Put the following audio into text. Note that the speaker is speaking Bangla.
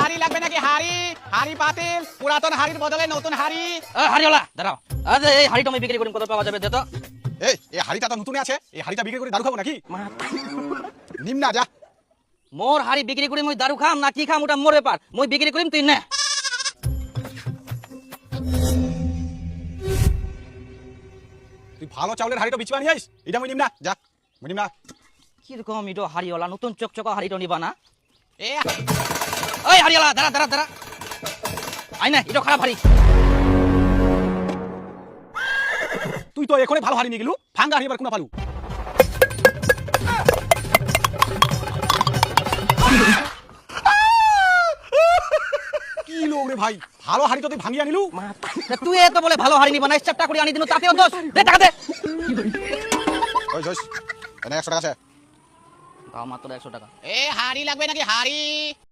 হাড়ি লাগবে নাকি হাড়ি? হাড়ি পাতিল, পুরাতন হাড়ির বদলে নতুন হাড়ি। হাড়িওয়ালা দাঁড়াও, আরে এই হাড়িটা আমি বিক্রি করি, কত পাওয়া যাবে দে তো। এই হাড়িটা তো নতুন আছে, এই হাড়িটা বিক্রি করে দারু খাবো নাকি? নিম না যা। মোর হাড়ি বিক্রি করি মুই দারু খাম না কি খাম ওটা মোর ব্যাপার, মুই বিক্রি করিম তুই নে। তুই ভালো চাউলের হাড়িটা বিচবা নিয়ে আইস, এটা মুই নিম না যা, মুই নিম না। কিরকম ইটো হাড়িওয়ালা, নতুন চকচকা হাড়িটা নিবা না? এ ওই হাড়িওয়ালা দাঁড়া দাঁড়া দাঁড়া, আই না ইটো খারাপ হাড়ি। তুই তো এখনই ভালো হাড়ি নিয়ে গেলু, ভাঙ্গা হাড়ি এবার কোনা পালু। কি লোক রে ভাই, ভালো হাড়ি তো তুই ভাঙিয়ে আনিলু। তুই এত বলে ভালো হাড়ি নিবা না, চাপটা করে আনি দিনু তাতেও দোষ। দে টাকা দে। ওই জোস এনে 100 টাকা আছে। দাও মাত্র 100 টাকা। এ হাড়ি লাগবে নাকি হাড়ি?